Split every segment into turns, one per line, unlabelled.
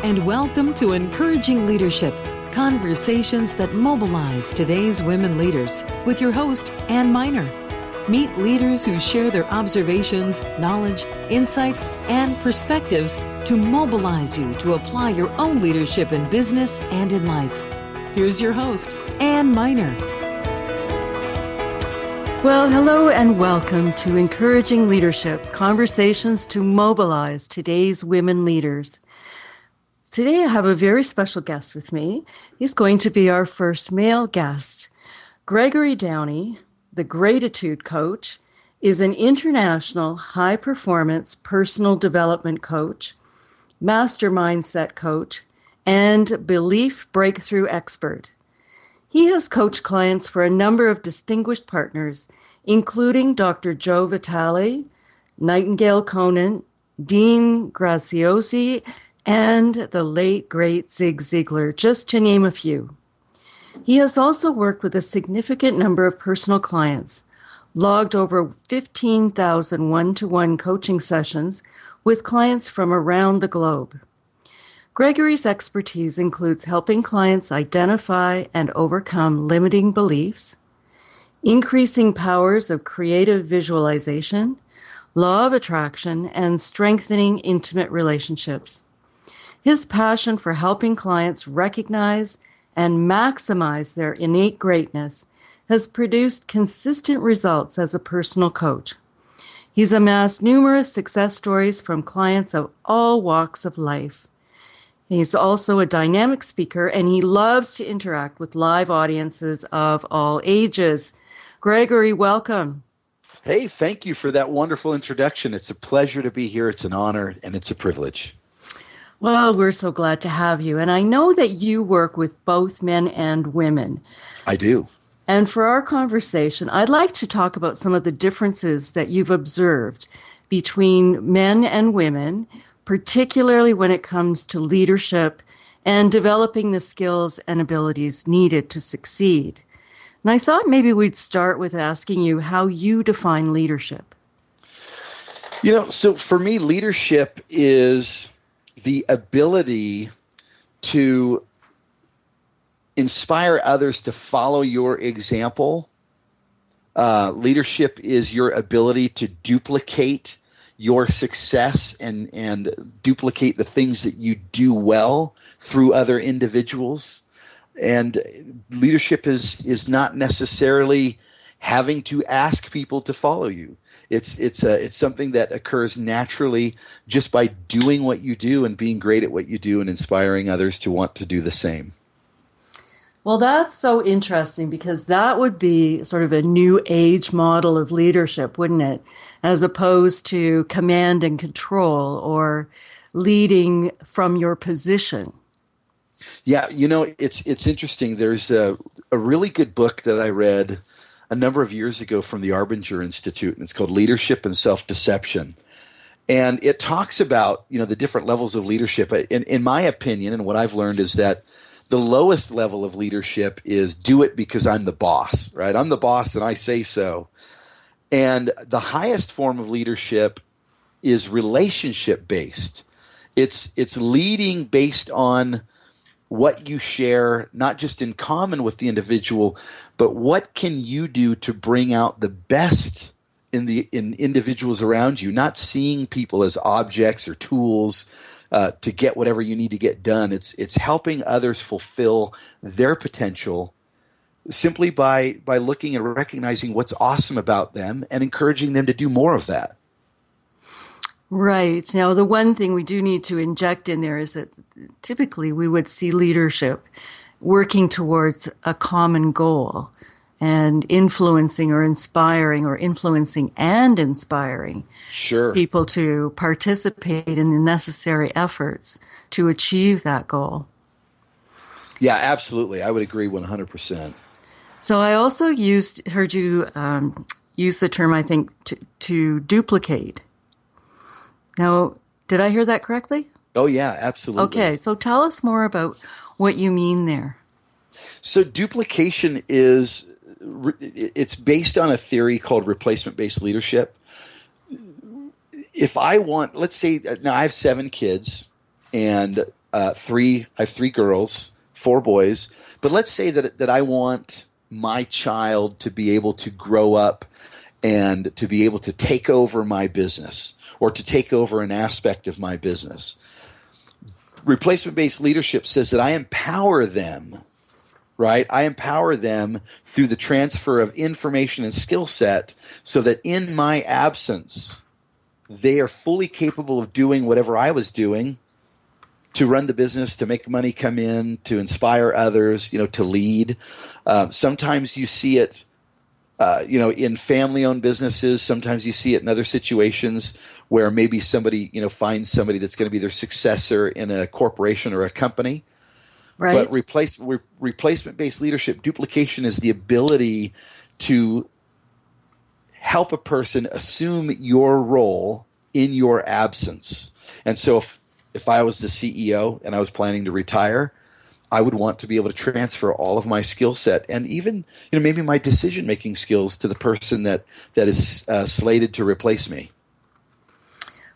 and welcome to Encouraging Leadership, conversations that mobilize today's women leaders, with your host, Ann Miner. Meet leaders who share their observations, knowledge, insight, and perspectives to mobilize you to apply your own leadership in business and in life. Here's your host, Ann Miner.
Well, hello and welcome to Encouraging Leadership, conversations to mobilize today's women leaders. Today I have a very special guest with me. He's going to be our first male guest. Gregory Downey, the Gratitude Coach, is an international high-performance personal development coach, master mindset coach, and belief breakthrough expert. He has coached clients for a number of distinguished partners, including Dr. Joe Vitale, Nightingale Conant, Dean Graziosi, and the late, great Zig Ziglar, just to name a few. He has also worked with a significant number of personal clients, logged over 15,000 one-to-one coaching sessions with clients from around the globe. Gregory's expertise includes helping clients identify and overcome limiting beliefs, increasing powers of creative visualization, law of attraction, and strengthening intimate relationships. His passion for helping clients recognize and maximize their innate greatness has produced consistent results as a personal coach. He's amassed numerous success stories from clients of all walks of life. He's also a dynamic speaker, and he loves to interact with live audiences of all ages. Gregory, welcome.
Hey, thank you for that wonderful introduction. It's a pleasure to be here. It's an honor, and it's a privilege.
Well, we're so glad to have you. And I know that you work with both men and women.
I do.
And for our conversation, I'd like to talk about some of the differences that you've observed between men and women, particularly when it comes to leadership and developing the skills and abilities needed to succeed. And I thought maybe we'd start with asking you how you define leadership.
So for me, leadership is the ability to inspire others to follow your example. Leadership is your ability to duplicate your success and duplicate the things that you do well through other individuals. And leadership is not necessarily having to ask people to follow you. It's something that occurs naturally just by doing what you do and being great at what you do and inspiring others to want to do the same.
Well, that's so interesting, because that would be sort of a new age model of leadership, wouldn't it? As opposed to command and control or leading from your position.
Yeah, it's interesting. There's a really good book that I read a number of years ago from the Arbinger Institute, and it's called Leadership and Self-Deception. And it talks about, the different levels of leadership. In my opinion, and what I've learned is that the lowest level of leadership is do it because I'm the boss, right? I'm the boss and I say so. And the highest form of leadership is relationship-based. It's leading based on what you share, not just in common with the individual, but what can you do to bring out the best in individuals around you, not seeing people as objects or tools to get whatever you need to get done. It's helping others fulfill their potential simply by looking and recognizing what's awesome about them and encouraging them to do more of that.
Right. Now, the one thing we do need to inject in there is that typically we would see leadership working towards a common goal and influencing and inspiring people to participate in the necessary efforts to achieve that goal.
Yeah, absolutely. I would agree 100%.
So I also heard you use the term, I think, to duplicate. Now, did I hear that correctly?
Oh, yeah, absolutely.
Okay, so tell us more about what you mean there.
So duplication it's based on a theory called replacement-based leadership. If I want, let's say, now I have 7 kids, and I have three girls, four boys. But let's say that I want my child to be able to grow up and to be able to take over my business or to take over an aspect of my business. Replacement-based leadership says that I empower them, right? I empower them through the transfer of information and skill set so that in my absence, they are fully capable of doing whatever I was doing to run the business, to make money come in, to inspire others, to lead. Sometimes you see it, in family-owned businesses. Sometimes you see it in other situations where maybe somebody, finds somebody that's going to be their successor in a corporation or a company.
Right.
But replacement-based leadership, duplication, is the ability to help a person assume your role in your absence. And so if I was the CEO and I was planning to retire, I would want to be able to transfer all of my skill set and even, maybe my decision-making skills to the person that is slated to replace me.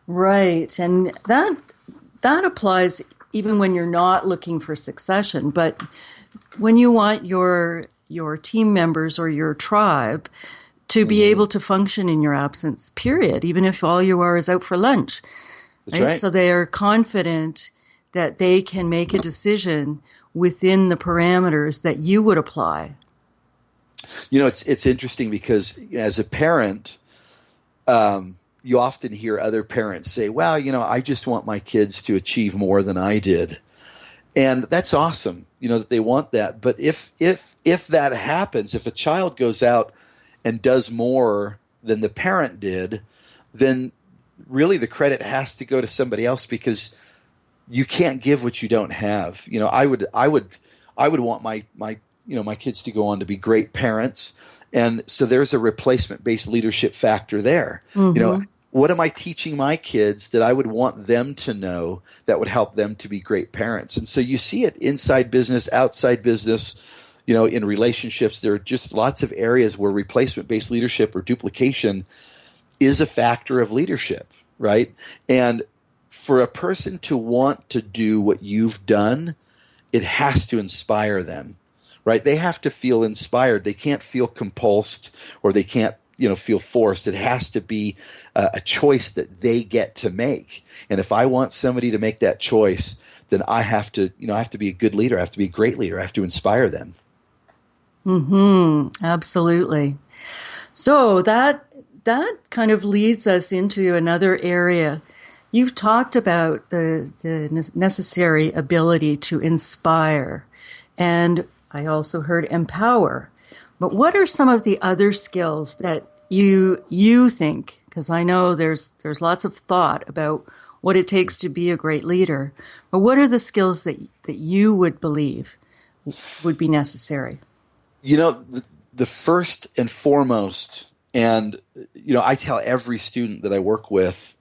Right. And that applies even when you're not looking for succession. But when you want your team members or your tribe to be able to function in your absence, period, even if all you are is out for lunch.
That's right.
So they are confident that they can make a decision within the parameters that you would apply.
It's interesting because as a parent, you often hear other parents say, well, I just want my kids to achieve more than I did. And that's awesome, that they want that. But if that happens, if a child goes out and does more than the parent did, then really the credit has to go to somebody else because you can't give what you don't have. I would want my kids to go on to be great parents. And so there's a replacement-based leadership factor there.
Mm-hmm.
What am I teaching my kids that I would want them to know that would help them to be great parents? And so you see it inside business, outside business, in relationships. There are just lots of areas where replacement-based leadership or duplication is a factor of leadership, right? And for a person to want to do what you've done, it has to inspire them, right? They have to feel inspired. They can't feel compulsed or they can't, feel forced. It has to be a choice that they get to make. And if I want somebody to make that choice, then I have to be a good leader. I have to be a great leader. I have to inspire them.
Mm-hmm. Absolutely. So that kind of leads us into another area. You've talked about the necessary ability to inspire, and I also heard empower. But what are some of the other skills that you think, because I know there's lots of thought about what it takes to be a great leader, but what are the skills that you would believe would be necessary?
The first and foremost, and I tell every student that I work with,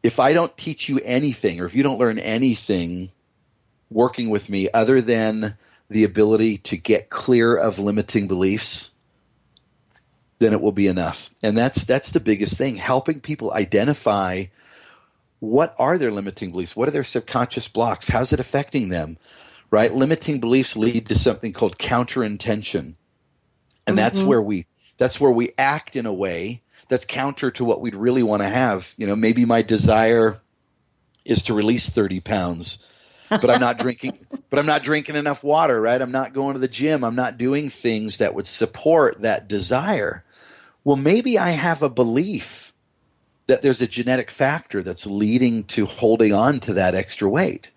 if I don't teach you anything or if you don't learn anything working with me other than the ability to get clear of limiting beliefs, then it will be enough. And that's the biggest thing, helping people identify what are their limiting beliefs, what are their subconscious blocks, how's it affecting them, right? Limiting beliefs lead to something called counterintention. And that's where we act in a way that's counter to what we'd really want to have. Maybe my desire is to release 30 pounds, but I'm not drinking enough water, right? I'm not going to the gym. I'm not doing things that would support that desire. Well, maybe I have a belief that there's a genetic factor that's leading to holding on to that extra weight.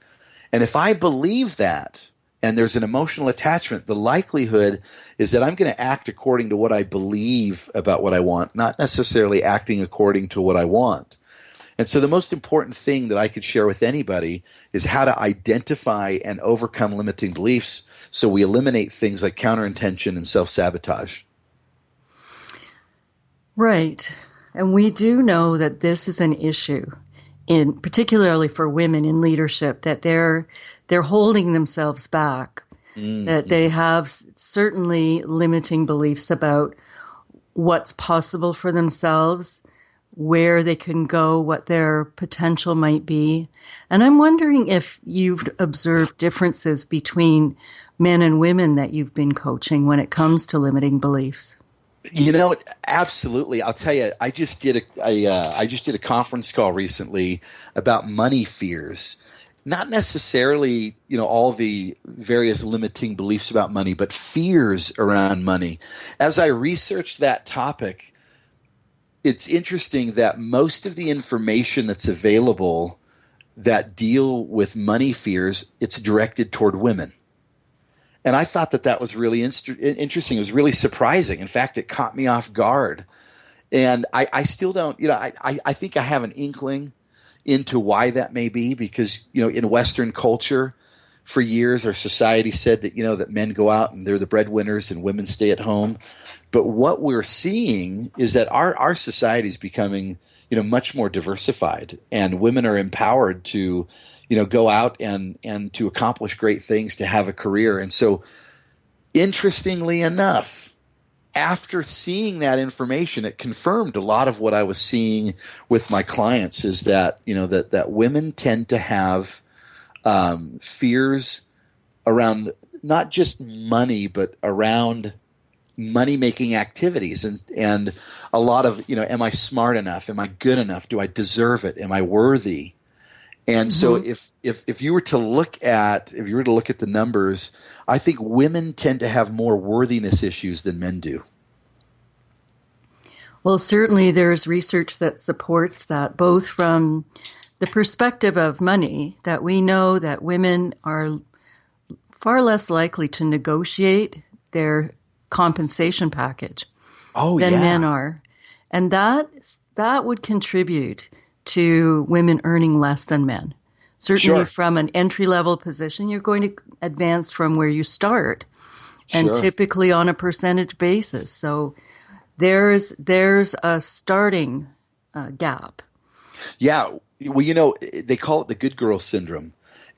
And if I believe that, and there's an emotional attachment, the likelihood is that I'm going to act according to what I believe about what I want, not necessarily acting according to what I want. And so the most important thing that I could share with anybody is how to identify and overcome limiting beliefs so we eliminate things like counterintention and self-sabotage.
Right. And we do know that this is an issue, particularly for women in leadership, that they're holding themselves back, that they have certainly limiting beliefs about what's possible for themselves, where they can go, what their potential might be. And I'm wondering if you've observed differences between men and women that you've been coaching when it comes to limiting beliefs.
Absolutely. I'll tell you, I just did a conference call recently about money fears. Not necessarily, all the various limiting beliefs about money, but fears around money. As I researched that topic, it's interesting that most of the information that's available that deal with money fears, it's directed toward women. And I thought that was really interesting. It was really surprising. In fact, it caught me off guard. And I still don't, I think I have an inkling into why that may be because, in Western culture, for years, our society said that, that men go out and they're the breadwinners and women stay at home. But what we're seeing is that our society is becoming, much more diversified, and women are empowered to, go out and to accomplish great things, to have a career. And so, interestingly enough, after seeing that information, it confirmed a lot of what I was seeing with my clients is that, that women tend to have fears around not just money, but around money-making activities and a lot of, am I smart enough? Am I good enough? Do I deserve it? Am I worthy? And so if you were to look at the numbers, I think women tend to have more worthiness issues than men do.
Well, certainly there's research that supports that, both from the perspective of money, that we know that women are far less likely to negotiate their compensation package than men are. And that would contribute to women earning less than men. Certainly from an entry-level position, you're going to advance from where you start, and typically on a percentage basis. So there's a starting gap.
Yeah. Well, they call it the good girl syndrome.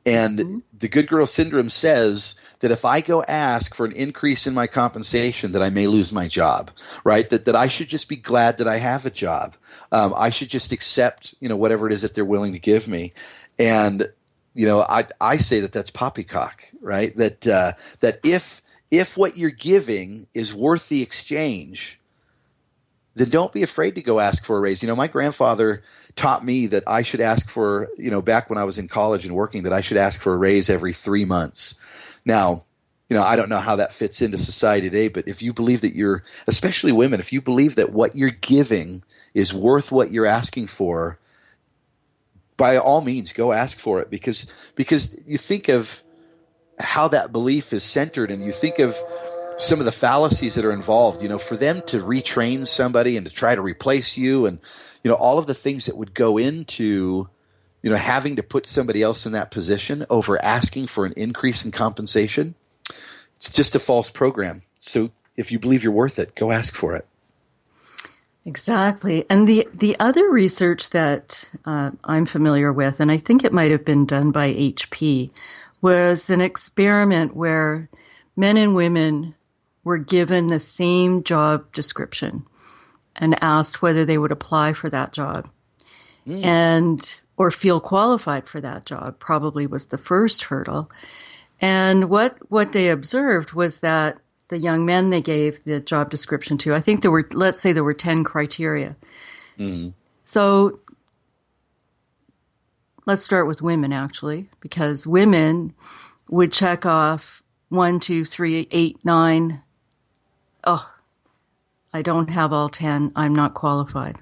And the good girl syndrome says that if I go ask for an increase in my compensation, that I may lose my job, right? That I should just be glad that I have a job. I should just accept, whatever it is that they're willing to give me. And, I say that that's poppycock, right? That if what you're giving is worth the exchange, then don't be afraid to go ask for a raise. My grandfather taught me that I should ask for, back when I was in college and working, that I should ask for a raise every 3 months. Now, I don't know how that fits into society today, but if you believe that especially women, if you believe that what you're giving is worth what you're asking for, by all means, go ask for it because you think of how that belief is centered, and you think of some of the fallacies that are involved, for them to retrain somebody and to try to replace you, and, all of the things that would go into, having to put somebody else in that position over asking for an increase in compensation. It's just a false program. So if you believe you're worth it, go ask for it.
Exactly. And the other research that I'm familiar with, and I think it might have been done by HP, was an experiment where men and women were given the same job description and asked whether they would apply for that job or feel qualified for that job. Probably was the first hurdle. And what they observed was that the young men they gave the job description to, I think let's say there were 10 criteria. So let's start with women, actually, because women would check off 1, 2, 3, 8, 9. Oh, I don't have all 10. I'm not qualified.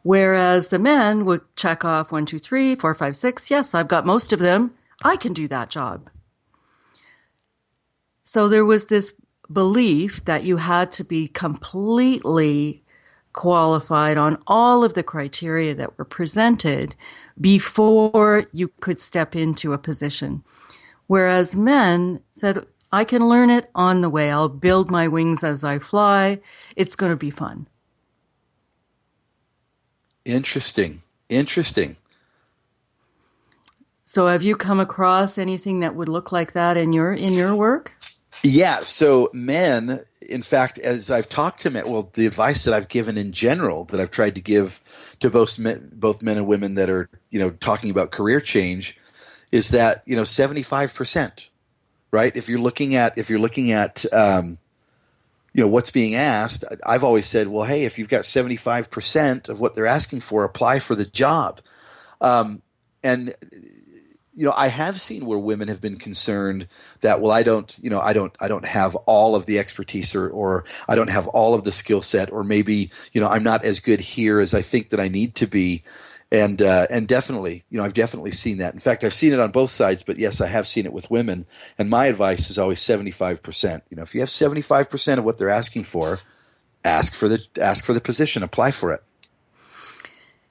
Whereas the men would check off 1, 2, 3, 4, 5, 6. Yes, I've got most of them. I can do that job. So there was this belief that you had to be completely qualified on all of the criteria that were presented before you could step into a position. Whereas men said, I can learn it on the way. I'll build my wings as I fly. It's going to be fun.
Interesting.
So have you come across anything that would look like that in your work?
Yeah. So men, in fact, as I've talked to men, well, the advice that I've given in general, that I've tried to give to both men and women that are, talking about career change, is that 75%, right? If you're looking at what's being asked, I've always said, well, hey, if you've got 75% of what they're asking for, apply for the job. And I have seen where women have been concerned that, well, I don't have all of the expertise, or I don't have all of the skill set, or maybe, I'm not as good here as I think that I need to be. And definitely, I've definitely seen that. In fact, I've seen it on both sides, but yes, I have seen it with women. And my advice is always 75%. If you have 75% of what they're asking for, ask for the position, apply for it.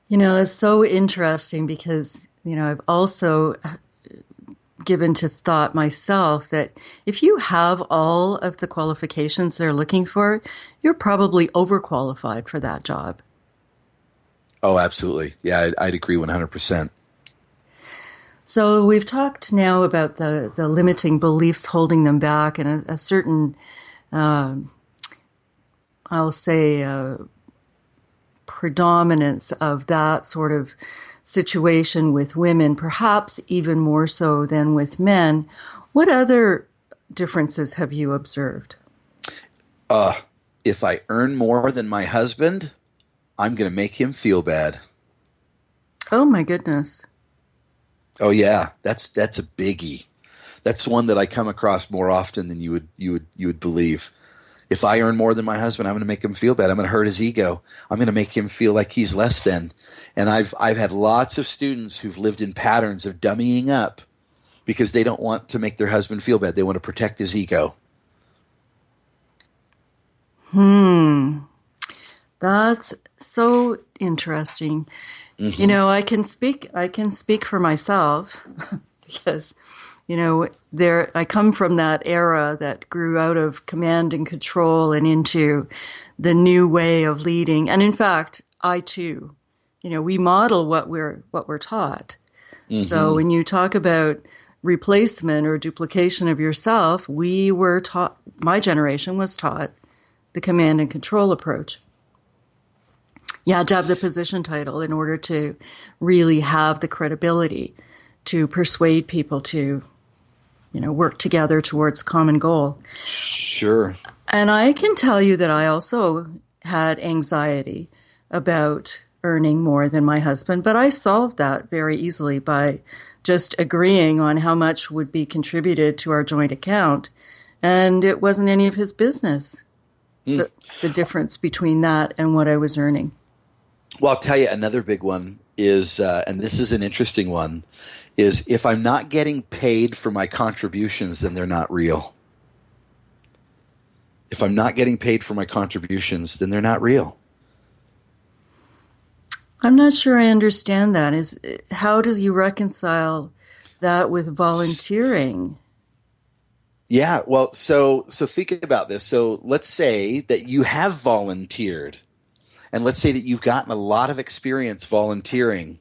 It's so interesting because, I've also given to thought myself that if you have all of the qualifications they're looking for, you're probably overqualified for that job.
Oh, absolutely. Yeah, I'd agree 100%.
So we've talked now about the limiting beliefs holding them back, and a certain, I'll say, predominance of that sort of situation with women, perhaps even more so than with men. What other differences have you observed?
If I earn more than my husband, I'm going to make him feel bad.
Oh my goodness.
Oh yeah, that's a biggie. That's one that I come across more often than you would believe. If I earn more than my husband, I'm going to make him feel bad. I'm going to hurt his ego. I'm going to make him feel like he's less than. And I've had lots of students who've lived in patterns of dummying up because they don't want to make their husband feel bad. They want to protect his ego.
That's so interesting.
Mm-hmm.
I can speak for myself because, I come from that era that grew out of command and control and into the new way of leading. And in fact, I too, we model what we're taught. Mm-hmm. So when you talk about replacement or duplication of yourself, we were taught, my generation was taught the command and control approach. You had to have the position title in order to really have the credibility to persuade people to, work together towards a common goal.
Sure.
And I can tell you that I also had anxiety about earning more than my husband, but I solved that very easily by just agreeing on how much would be contributed to our joint account. And it wasn't any of his business, the difference between that and what I was earning.
Well, I'll tell you another big one is, and this is an interesting one, is if I'm not getting paid for my contributions, then they're not real. If I'm not getting paid for my contributions, then they're not real.
I'm not sure I understand that. How do you reconcile that with volunteering?
Yeah, well, so think about this. So let's say that you have volunteered. And let's say that you've gotten a lot of experience volunteering,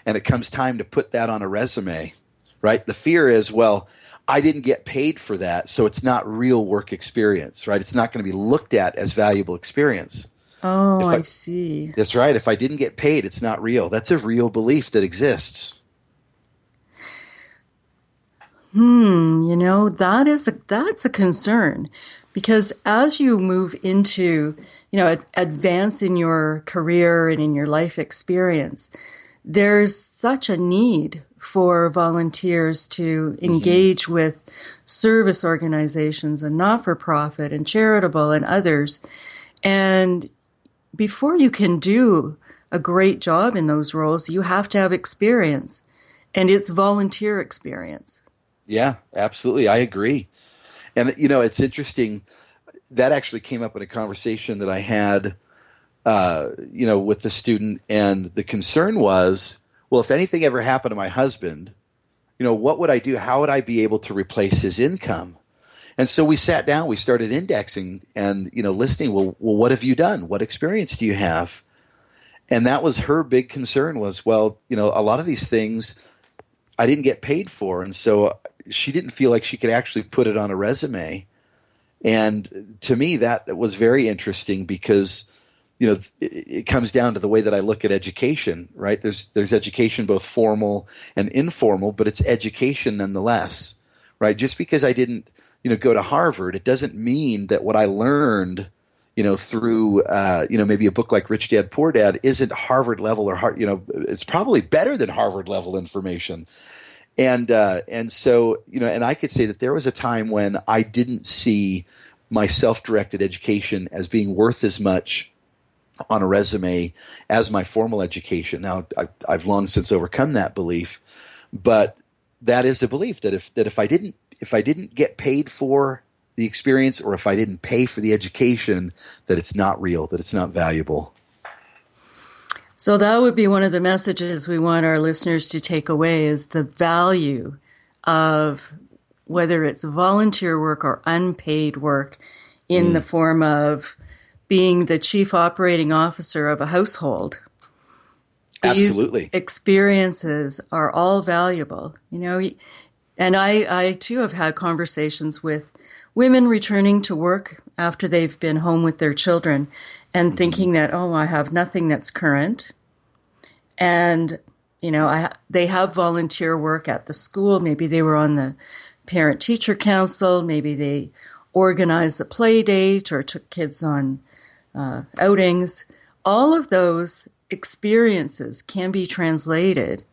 and it comes time to put that on a resume, right? The fear is, well, I didn't get paid for that, so it's not real work experience, right? It's not going to be looked at as valuable experience.
Oh, I see.
That's right. If I didn't get paid, it's not real. That's a real belief that exists.
That's a concern. Because as you move into, advance in your career and in your life experience, there's such a need for volunteers to engage with service organizations and not-for-profit and charitable and others. And before you can do a great job in those roles, you have to have experience. And it's volunteer experience.
Yeah, absolutely. I agree. And, it's interesting. That actually came up in a conversation that I had, with the student. And the concern was, well, if anything ever happened to my husband, what would I do? How would I be able to replace his income? And so we sat down, we started indexing and, listening. Well, what have you done? What experience do you have? And that was her big concern was, well, a lot of these things I didn't get paid for. And so she didn't feel like she could actually put it on a resume. And to me, that was very interesting because, it comes down to the way that I look at education, right? There's education, both formal and informal, but it's education nonetheless, right? Just because I didn't, go to Harvard, it doesn't mean that what I learned, through, maybe a book like Rich Dad, Poor Dad isn't Harvard level or, it's probably better than Harvard level information. And so, and I could say that there was a time when I didn't see my self-directed education as being worth as much on a resume as my formal education. Now, I've long since overcome that belief, but that is a belief that if I didn't get paid for the experience, or if I didn't pay for the education, that it's not real, that it's not valuable.
So that would be one of the messages we want our listeners to take away, is the value of whether it's volunteer work or unpaid work in the form of being the chief operating officer of a household.
Absolutely.
These experiences are all valuable, and I too have had conversations with women returning to work after they've been home with their children and thinking that, I have nothing that's current. And, they have volunteer work at the school. Maybe they were on the parent-teacher council. Maybe they organized a play date or took kids on outings. All of those experiences can be translated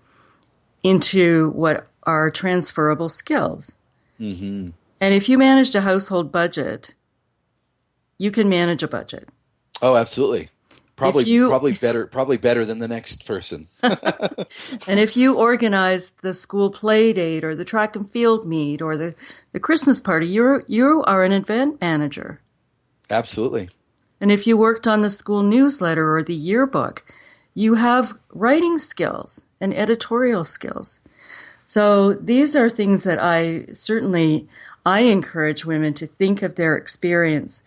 into what are transferable skills. Mm-hmm. And if you managed a household budget, you can manage a budget.
Oh, absolutely. Probably better than the next person.
And if you organize the school play date or the track and field meet or the Christmas party, you are an event manager.
Absolutely.
And if you worked on the school newsletter or the yearbook, you have writing skills and editorial skills. So these are things that I encourage women to think of their experience,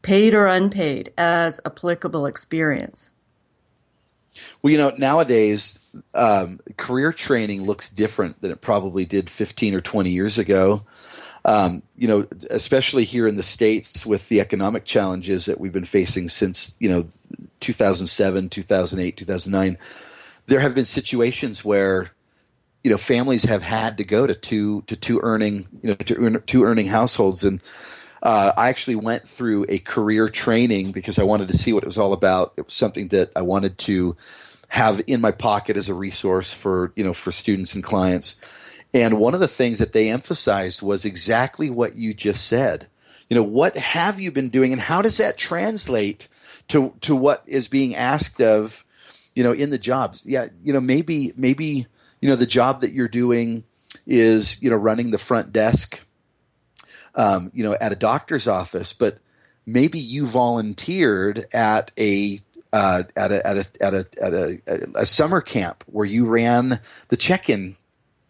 paid or unpaid, as applicable experience.
Well, nowadays, career training looks different than it probably did 15 or 20 years ago. Especially here in the States with the economic challenges that we've been facing since, 2007, 2008, 2009, there have been situations where, families have had to go to two earning households. And I actually went through a career training because I wanted to see what it was all about. It was something that I wanted to have in my pocket as a resource for students and clients. And one of the things that they emphasized was exactly what you just said. What have you been doing, and how does that translate to what is being asked of, in the jobs? Yeah, maybe the job that you're doing is, running the front desk, at a doctor's office, but maybe you volunteered at a summer camp where you ran the check-in.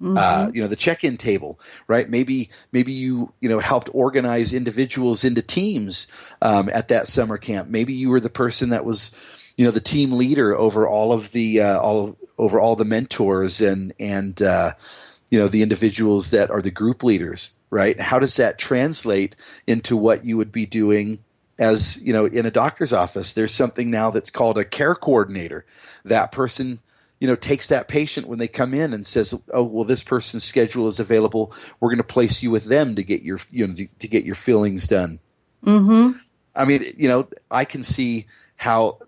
The check-in table, right? Maybe you helped organize individuals into teams at that summer camp. Maybe you were the person that was, the team leader over all of the over all the mentors and the individuals that are the group leaders, right? How does that translate into what you would be doing as in a doctor's office? There's something now that's called a care coordinator. That person takes that patient when they come in and says, "Oh, well, this person's schedule is available. We're going to place you with them to get your, to get your fillings done." Mm-hmm. I mean, I can see how,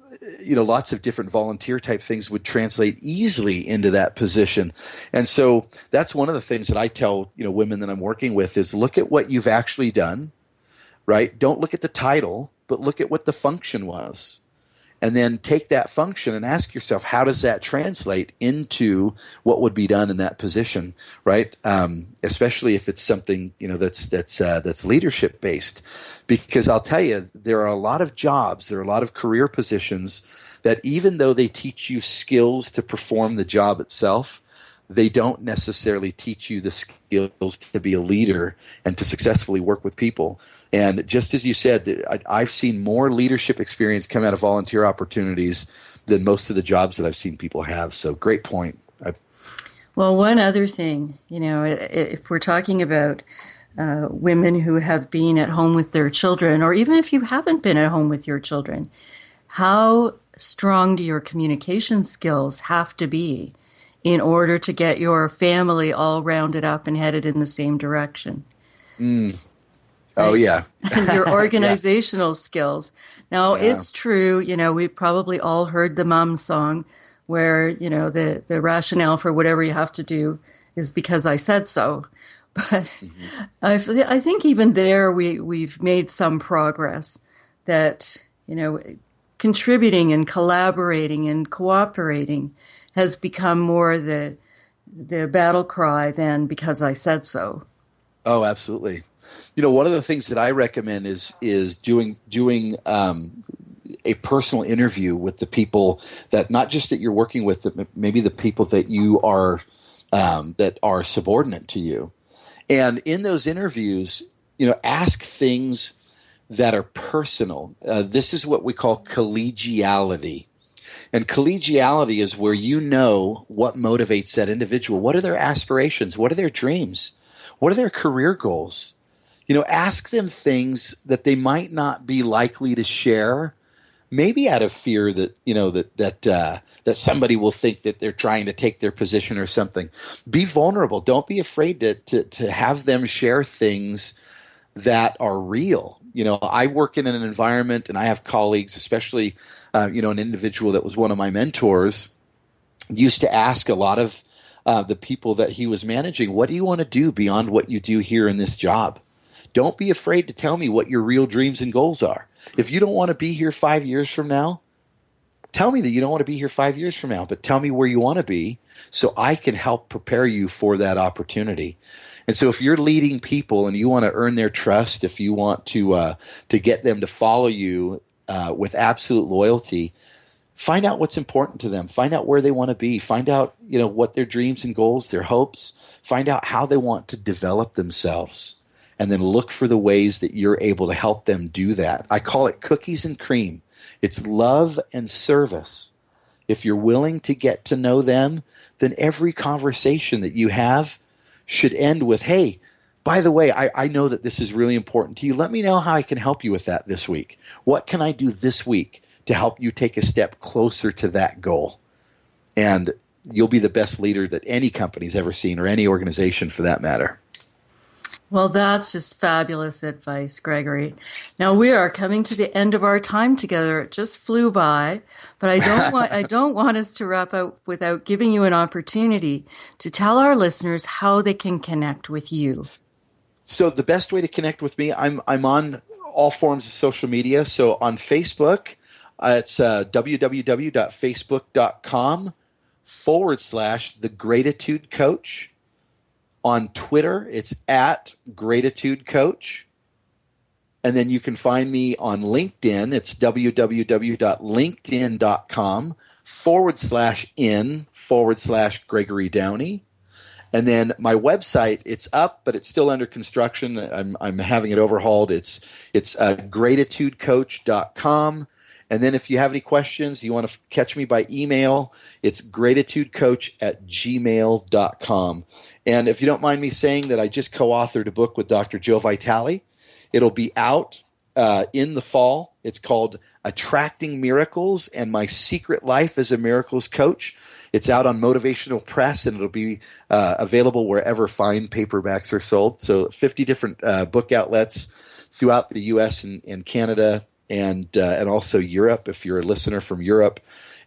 lots of different volunteer type things would translate easily into that position. And so that's one of the things that I tell, women that I'm working with is look at what you've actually done, right? Don't look at the title, but look at what the function was. And then take that function and ask yourself, how does that translate into what would be done in that position, right? Especially if it's something that's leadership based, because I'll tell you, there are a lot of jobs, there are a lot of career positions that even though they teach you skills to perform the job itself, they don't necessarily teach you the skills to be a leader and to successfully work with people. And just as you said, I've seen more leadership experience come out of volunteer opportunities than most of the jobs that I've seen people have. So great point.
Well, one other thing, if we're talking about women who have been at home with their children, or even if you haven't been at home with your children, how strong do your communication skills have to be in order to get your family all rounded up and headed in the same direction?
Mm. Oh,
Right?
yeah.
And your
Yeah.
organizational skills. Now,
Yeah.
it's true, we probably all heard the mom song where, the rationale for whatever you have to do is because I said so. But
Mhm.
I think even there we've made some progress that, contributing and collaborating and cooperating has become more the battle cry than because I said so.
Oh, absolutely. One of the things that I recommend is doing a personal interview with the people that not just that you're working with, but maybe the people that you are that are subordinate to you. And in those interviews, ask things that are personal. This is what we call collegiality. And collegiality is where you know what motivates that individual. What are their aspirations? What are their dreams? What are their career goals? Ask them things that they might not be likely to share, maybe out of fear that that somebody will think that they're trying to take their position or something. Be vulnerable. Don't be afraid to have them share things that are real. I work in an environment, and I have colleagues, especially an individual that was one of my mentors, used to ask a lot of the people that he was managing, what do you want to do beyond what you do here in this job? Don't be afraid to tell me what your real dreams and goals are. If you don't want to be here 5 years from now, tell me that you don't want to be here 5 years from now, but tell me where you want to be so I can help prepare you for that opportunity. And so if you're leading people and you want to earn their trust, if you want to get them to follow you with absolute loyalty, find out what's important to them. Find out where they want to be. Find out, what their dreams and goals, their hopes. Find out how they want to develop themselves. And then look for the ways that you're able to help them do that. I call it cookies and cream. It's love and service. If you're willing to get to know them, then every conversation that you have should end with, hey, by the way, I know that this is really important to you. Let me know how I can help you with that this week. What can I do this week to help you take a step closer to that goal? And you'll be the best leader that any company's ever seen, or any organization for that matter.
Well, that's just fabulous advice, Gregory. Now we are coming to the end of our time together. It just flew by, but I don't want us to wrap up without giving you an opportunity to tell our listeners how they can connect with you.
So the best way to connect with me, I'm on all forms of social media. So on Facebook, it's www.facebook.com/The Gratitude Coach. On Twitter, it's @GratitudeCoach. And then you can find me on LinkedIn. It's www.linkedin.com/in/Gregory Downey. And then my website, it's up, but it's still under construction. I'm having it overhauled. It's gratitudecoach.com. And then if you have any questions, you want to catch me by email, it's gratitudecoach@gmail.com. And if you don't mind me saying that I just co-authored a book with Dr. Joe Vitale. It'll be out in the fall. It's called Attracting Miracles and My Secret Life as a Miracles Coach. It's out on Motivational Press, and it'll be available wherever fine paperbacks are sold. So 50 different book outlets throughout the U.S. and Canada, and also Europe, if you're a listener from Europe.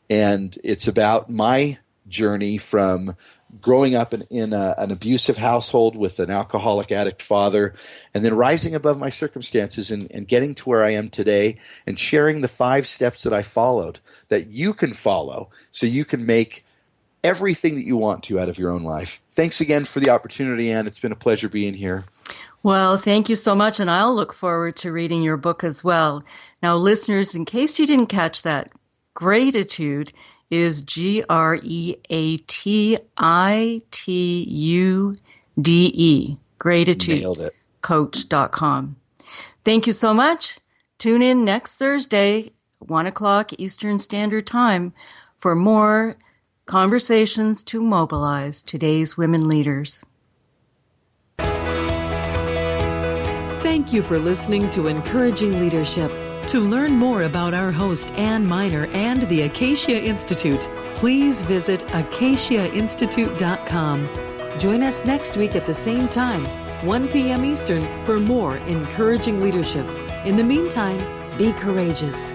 And it's about my journey from growing up in an abusive household with an alcoholic addict father, and then rising above my circumstances and getting to where I am today, and sharing the 5 steps that I followed that you can follow so you can make everything that you want to out of your own life. Thanks again for the opportunity, Anne. It's been a pleasure being here.
Well, thank you so much, and I'll look forward to reading your book as well. Now, listeners, in case you didn't catch that, Gratitude is GREATITUDE, gratitudecoach.com. Thank you so much. Tune in next Thursday, 1 o'clock Eastern Standard Time, for more conversations to mobilize today's women leaders.
Thank you for listening to Encouraging Leadership. To learn more about our host, Ann Miner, and the Acacia Institute, please visit acaciainstitute.com. Join us next week at the same time, 1 p.m. Eastern, for more Encouraging Leadership. In the meantime, be courageous.